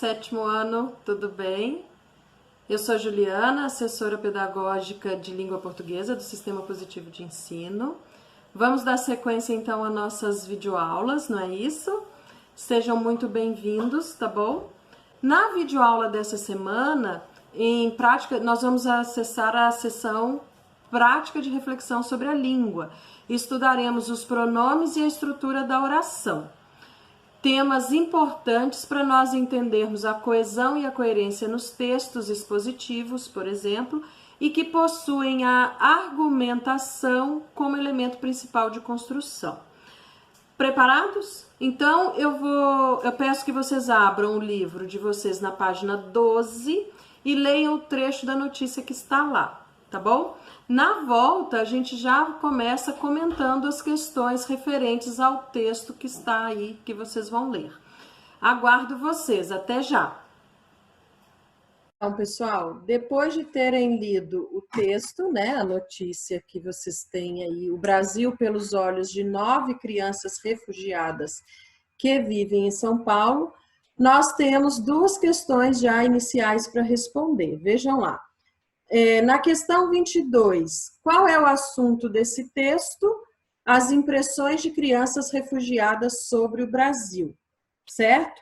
sétimo ano, tudo bem? Eu sou a Juliana, assessora pedagógica de língua portuguesa do Sistema Positivo de Ensino. Vamos dar sequência então às nossas videoaulas, não é isso? Sejam muito bem-vindos, tá bom? Na videoaula dessa semana, em prática, nós vamos acessar a sessão prática de reflexão sobre a língua. Estudaremos os pronomes e a estrutura da oração. Temas importantes para nós entendermos a coesão e a coerência nos textos expositivos, por exemplo, e que possuem a argumentação como elemento principal de construção. Preparados? Então eu peço que vocês abram o livro de vocês na página 12 e leiam o trecho da notícia que está lá, tá bom? Na volta, a gente já começa comentando as questões referentes ao texto que está aí, que vocês vão ler. Aguardo vocês, até já! Então, pessoal, depois de terem lido o texto, né, a notícia que vocês têm aí, o Brasil pelos olhos de 9 crianças refugiadas que vivem em São Paulo, nós temos 2 questões já iniciais para responder. Vejam lá. Na questão 22, qual é o assunto desse texto? As impressões de crianças refugiadas sobre o Brasil, certo?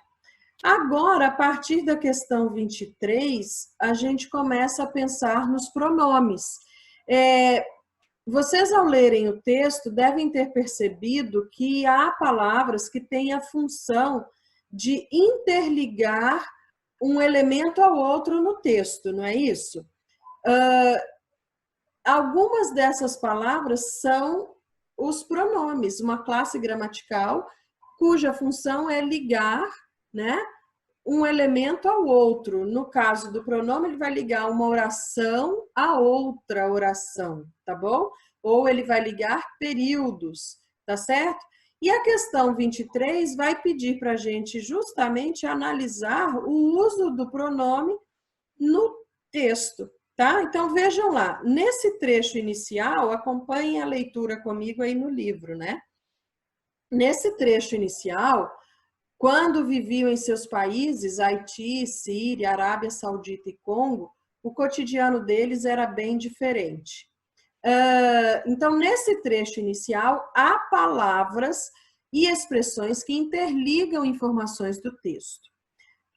Agora, a partir da questão 23, a gente começa a pensar nos pronomes. Vocês, ao lerem o texto, devem ter percebido que há palavras que têm a função de interligar um elemento ao outro no texto, não é isso? Algumas dessas palavras são os pronomes, uma classe gramatical cuja função é ligar, né, um elemento ao outro. No caso do pronome, ele vai ligar uma oração a outra oração, tá bom? Ou ele vai ligar períodos, tá certo? E a questão 23 vai pedir para a gente justamente analisar o uso do pronome no texto. Tá? Então, vejam lá, nesse trecho inicial, acompanhem a leitura comigo aí no livro, né? Nesse trecho inicial, quando viviam em seus países, Haiti, Síria, Arábia Saudita e Congo, o cotidiano deles era bem diferente. Então, nesse trecho inicial, há palavras e expressões que interligam informações do texto.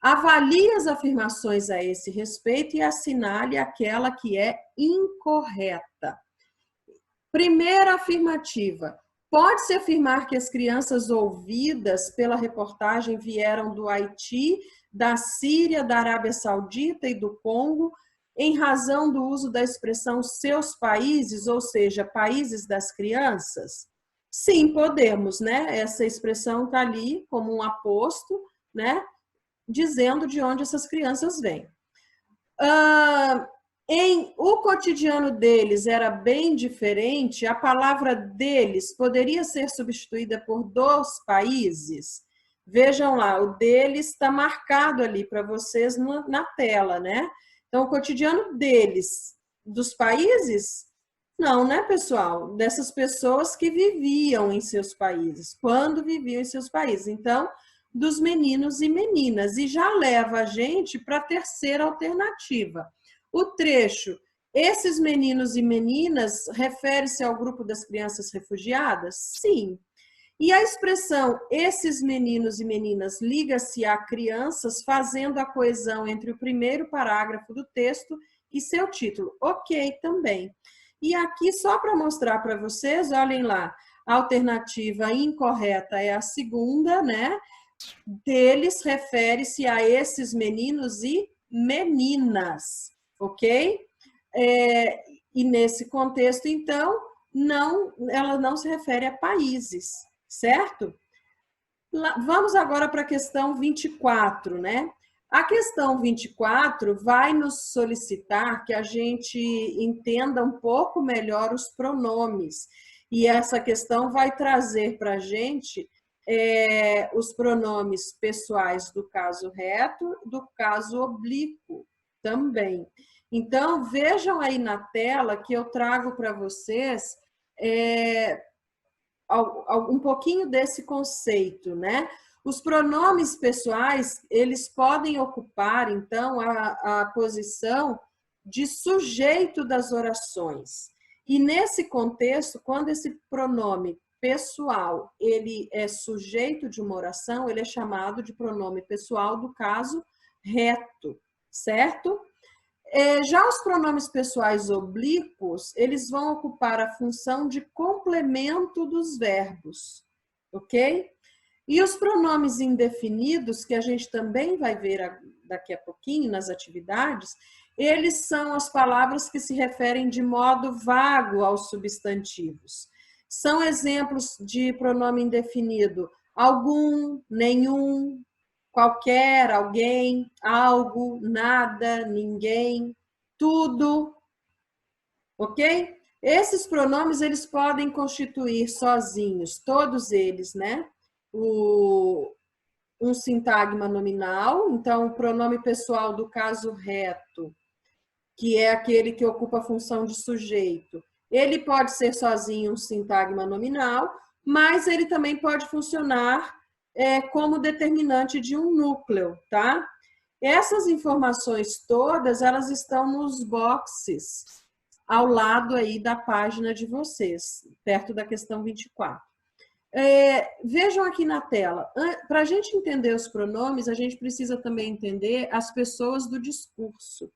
Avalie as afirmações a esse respeito e assinale aquela que é incorreta. Primeira afirmativa. Pode-se afirmar que as crianças ouvidas pela reportagem vieram do Haiti, da Síria, da Arábia Saudita e do Congo, em razão do uso da expressão seus países, ou seja, países das crianças? Sim, podemos, né? Essa expressão está ali como um aposto, né? Dizendo de onde essas crianças vêm. O cotidiano deles era bem diferente, a palavra deles poderia ser substituída por dos países. Vejam lá, o deles está marcado ali para vocês na tela, né? Então, o cotidiano deles, dos países? Não, né, pessoal? Dessas pessoas que viviam em seus países, quando viviam em seus países. Então, dos meninos e meninas, e já leva a gente para a terceira alternativa. O trecho, esses meninos e meninas, refere-se ao grupo das crianças refugiadas? Sim. E a expressão, esses meninos e meninas, liga-se a crianças, fazendo a coesão entre o primeiro parágrafo do texto e seu título. Ok, também. E aqui, só para mostrar para vocês, olhem lá, a alternativa incorreta é a segunda, né? Deles refere-se a esses meninos e meninas, ok? E nesse contexto, então, ela não se refere a países, certo? Vamos agora para a questão 24, né? A questão 24 vai nos solicitar que a gente entenda um pouco melhor os pronomes, e essa questão vai trazer para a gente os pronomes pessoais do caso reto, do caso oblíquo também. Então, vejam aí na tela que eu trago para vocês um pouquinho desse conceito, né? Os pronomes pessoais, eles podem ocupar, então, a posição de sujeito das orações. E nesse contexto, quando esse pronome pessoal, ele é sujeito de uma oração, ele é chamado de pronome pessoal do caso reto, certo? Já os pronomes pessoais oblíquos, eles vão ocupar a função de complemento dos verbos, ok? E os pronomes indefinidos, que a gente também vai ver daqui a pouquinho nas atividades, eles são as palavras que se referem de modo vago aos substantivos. São exemplos de pronome indefinido: algum, nenhum, qualquer, alguém, algo, nada, ninguém, tudo, ok? Esses pronomes, eles podem constituir sozinhos, todos eles, né? Um sintagma nominal, então o pronome pessoal do caso reto, que é aquele que ocupa a função de sujeito, ele pode ser sozinho um sintagma nominal, mas ele também pode funcionar como determinante de um núcleo, tá? Essas informações todas, elas estão nos boxes ao lado aí da página de vocês, perto da questão 24. Vejam aqui na tela, para a gente entender os pronomes, a gente precisa também entender as pessoas do discurso.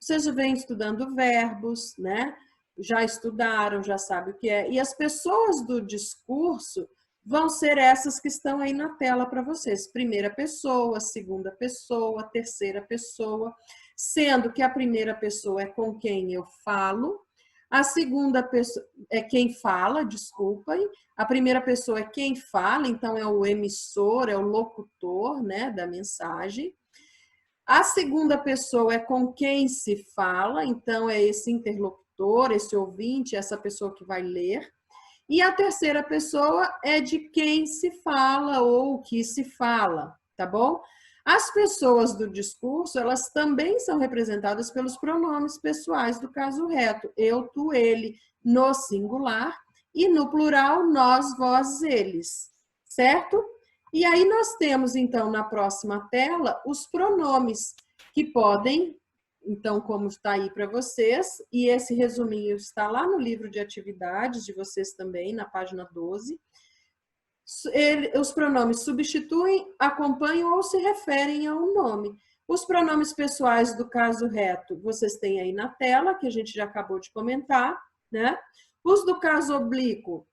Vocês já vêm estudando verbos, né? Já estudaram, já sabem o que é. E as pessoas do discurso vão ser essas que estão aí na tela para vocês. Primeira pessoa, segunda pessoa, terceira pessoa, sendo que a primeira pessoa é com quem eu falo, a segunda pessoa é quem fala, desculpem, a primeira pessoa é quem fala, então é o emissor, é o locutor, né, da mensagem. A segunda pessoa é com quem se fala, então é esse interlocutor, esse ouvinte, essa pessoa que vai ler. E a terceira pessoa é de quem se fala ou o que se fala, tá bom? As pessoas do discurso, elas também são representadas pelos pronomes pessoais do caso reto. Eu, tu, ele, no singular, e no plural, nós, vós, eles, certo? E aí nós temos, então, na próxima tela, os pronomes que podem, então, como está aí para vocês, e esse resuminho está lá no livro de atividades de vocês também, na página 12, os pronomes substituem, acompanham ou se referem a um nome. Os pronomes pessoais do caso reto, vocês têm aí na tela, que a gente já acabou de comentar, né? Os do caso oblíquo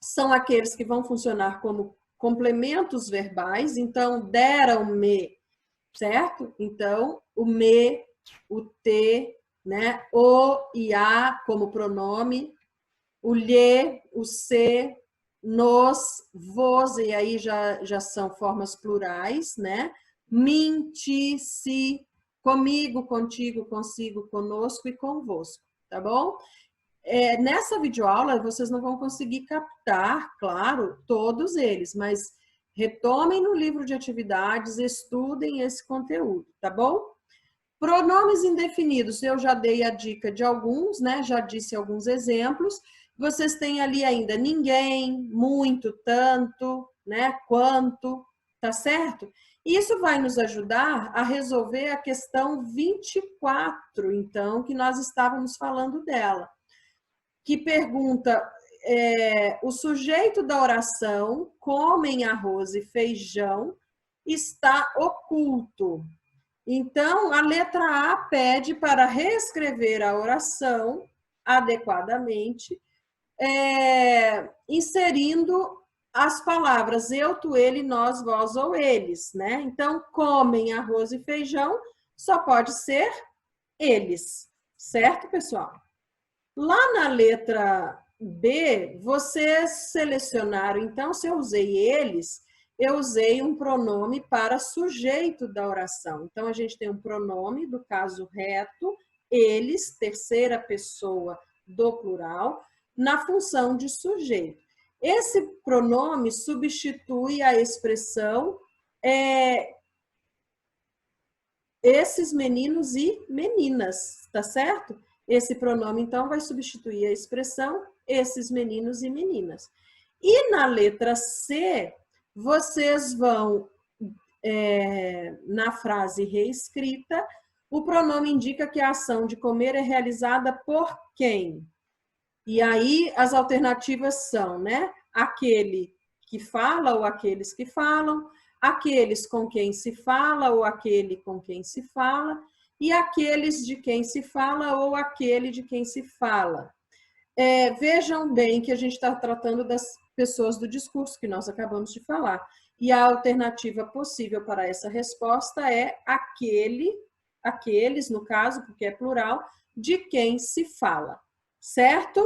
são aqueles que vão funcionar como complementos verbais, então, deram-me, certo? Então, o me, o te, né? O e a como pronome, o lhe, o se, nos, vos, e aí já são formas plurais, né? Mim, ti, si, comigo, contigo, consigo, conosco e convosco, tá bom? Nessa videoaula, vocês não vão conseguir captar, claro, todos eles, mas retomem no livro de atividades, estudem esse conteúdo, tá bom? Pronomes indefinidos, eu já dei a dica de alguns, né? Já disse alguns exemplos. Vocês têm ali ainda ninguém, muito, tanto, né? Quanto, tá certo? Isso vai nos ajudar a resolver a questão 24, então, que nós estávamos falando dela, que pergunta, o sujeito da oração, comem arroz e feijão, está oculto. Então, a letra A pede para reescrever a oração adequadamente, inserindo as palavras eu, tu, ele, nós, vós ou eles, né? Então, comem arroz e feijão, só pode ser eles, certo, pessoal? Lá na letra B, vocês selecionaram, então, se eu usei eles, eu usei um pronome para sujeito da oração. Então, a gente tem um pronome do caso reto, eles, terceira pessoa do plural, na função de sujeito. Esse pronome substitui a expressão esses meninos e meninas, tá certo? Esse pronome, então, vai substituir a expressão esses meninos e meninas. E na letra C, vocês vão na frase reescrita, o pronome indica que a ação de comer é realizada por quem? E aí as alternativas são, né? Aquele que fala ou aqueles que falam, aqueles com quem se fala ou aquele com quem se fala, e aqueles de quem se fala ou aquele de quem se fala. Vejam bem que a gente está tratando das pessoas do discurso que nós acabamos de falar. E a alternativa possível para essa resposta é aqueles, no caso, porque é plural, de quem se fala, certo?